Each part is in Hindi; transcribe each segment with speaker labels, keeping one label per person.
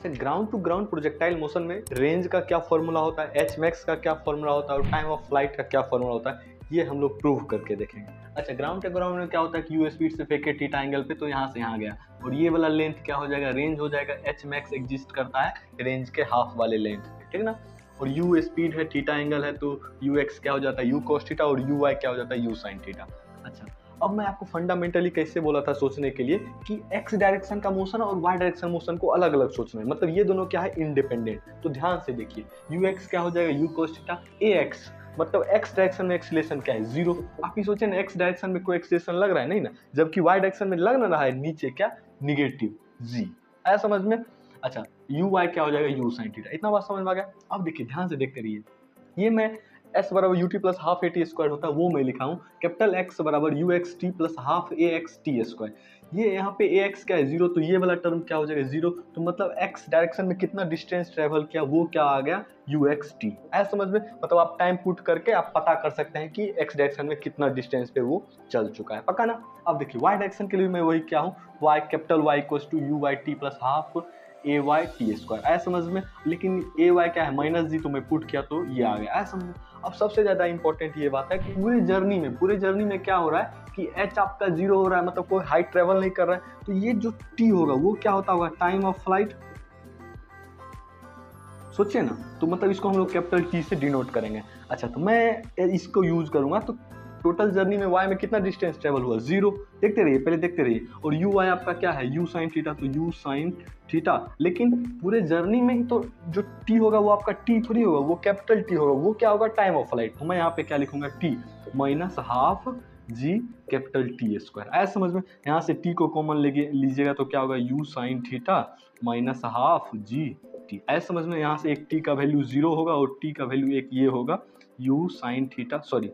Speaker 1: Ground to ground projectile motion में रेंज का क्या फॉर्मूला होता है, एच मैक्स का क्या फॉर्मूला होता है और टाइम ऑफ फ्लाइट का क्या फॉर्मूला होता है, ये हम लोग प्रूव करके देखेंगे। अच्छा, ग्राउंड टू ग्राउंड में क्या होता है कि यू स्पीड से फेंके थीटा एंगल पे, तो यहाँ से यहाँ गया और ये वाला लेंथ क्या हो जाएगा, रेंज हो जाएगा। एच मैक्स एग्जिस्ट करता है रेंज के हाफ वाले लेंथ पे, ठीक ना। और यू स्पीड है, थीटा एंगल है, तो यू एक्स क्या हो जाता है, यू कोस थीटा, और यू वाई क्या हो जाता है, यू साइन थीटा। अच्छा, अब मैं आपको फंडामेंटली कैसे बोला था सोचने के लिए कि एक्स डायरेक्शन का मोशन और वाई डायरेक्शन मोशन को अलग अलग सोचना है, मतलब ये दोनों क्या है, इंडिपेंडेंट। तो ध्यान से देखिए, यू एक्स क्या हो जाएगा, you cos theta, A x मतलब एक्स डायरेक्शन में एक्सीलरेशन क्या है, जीरो। आप ही सोचे ना, एक्स डायरेक्शन में कोई एक्सीलरेशन लग रहा है, नहीं ना, जबकि वाई डायरेक्शन में लग ना रहा है, नीचे क्या, निगेटिव जी। आया समझ में। अच्छा, यू वाई क्या हो जाएगा, यू साइन थीटा। इतना बात समझ में आ गया। अब देखिए, ध्यान से देखते रहिए, ये मैं एस बराबर U T plus half A T square होता है वो मैं लिखा हूँ, कैपिटल एक्स बराबर you x T plus half A x T square. ये यहाँ पे ए एक्स क्या है, जीरो, तो ये वाला टर्म क्या हो जाएगा, जीरो। तो मतलब एक्स डायरेक्शन में कितना डिस्टेंस ट्रेवल किया, वो क्या आ गया, यू एक्स टी। ऐसा समझ में, मतलब आप टाइम पुट करके आप पता कर सकते हैं कि एक्स डायरेक्शन में कितना डिस्टेंस पे वो चल चुका है, पक्का ना। अब देखिए, वाई डायरेक्शन के लिए मैं वही क्या हूँ, Y capital Y equals to U Y T plus half A Y T square. आया समझ में। लेकिन ए वाई क्या है, माइनस जी, तो मैं पुट किया तो ये आ गया। आया समझ में। अब सबसे ज्यादा इंपॉर्टेंट ये बात है कि पूरे जर्नी में क्या हो रहा है कि एच आपका जीरो हो रहा है, मतलब कोई हाइट ट्रेवल नहीं कर रहा है, तो ये जो टी होगा वो क्या होता होगा, टाइम ऑफ फ्लाइट। सोचिए ना, तो मतलब इसको हम लोग कैपिटल टी से डिनोट करेंगे। अच्छा, तो मैं इसको यूज करूंगा, तो टोटल जर्नी में वाई में कितना डिस्टेंस ट्रेवल हुआ, जीरो। देखते रहिए, पहले देखते रहिए। और यू वाई आपका क्या है, यू साइन थीटा, तो यू साइन थीटा। लेकिन पूरे जर्नी में ही तो जो टी होगा वो आपका टी थोड़ी होगा, वो कैपिटल टी होगा, वो क्या होगा, टाइम ऑफ फ्लाइट। तो मैं यहाँ पे क्या लिखूंगा, T minus half G capital T square. आया समझ में। यहाँ से टी को कॉमन लीजिएगा तो क्या होगा, u sine theta minus half G T. ऐसा समझ में। यहाँ से एक टी का वैल्यू जीरो होगा और टी का वैल्यू एक ये होगा, u sine theta, sorry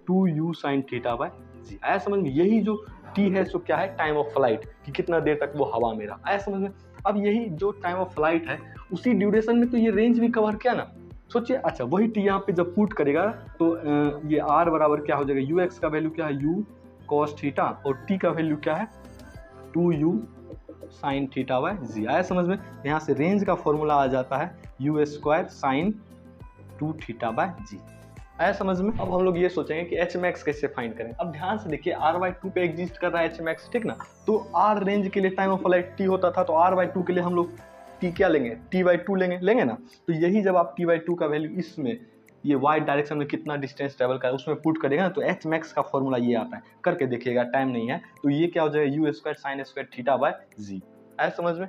Speaker 1: 2u sine theta by g. आया समझ में। यही जो t है सो क्या है, टाइम ऑफ फ्लाइट, कि कितना देर तक वो हवा में रहा। आया समझ में। अब यही जो टाइम ऑफ फ्लाइट है, उसी ड्यूरेशन में तो ये रेंज भी कवर किया ना। सोचिए, अच्छा वही t यहाँ पे जब पुट करेगा तो ये r बराबर क्या हो जाएगा, यू एक्स का वैल्यू क्या है, u cos थीटा, और t का वैल्यू क्या है, 2u sine theta by g. आया समझ में। यहाँ से रेंज का फॉर्मूला आ जाता है u square sine 2 theta by g. आया समझ में। अब हम लोग ये सोचेंगे कि एच मैक्स कैसे फाइंड करें। अब ध्यान से देखिए, आर बाई टू पे एग्जिस्ट कर रहा है एच मैक्स, ठीक ना। तो आर रेंज के लिए टाइम ऑफ फ्लाइट टी होता था, तो आर बाई टू के लिए हम लोग टी क्या लेंगे, टी बाई टू लेंगे ना। तो यही जब आप टी बाई टू का वैल्यू इसमें ये वाई डायरेक्शन में कितना डिस्टेंस ट्रेवल कर उसमें पुट करेगा ना, तो एच मैक्स का फॉर्मूला ये आता है। करके देखिएगा, टाइम नहीं है, तो ये क्या हो जाएगा, u square sine square theta by g. आया समझ में।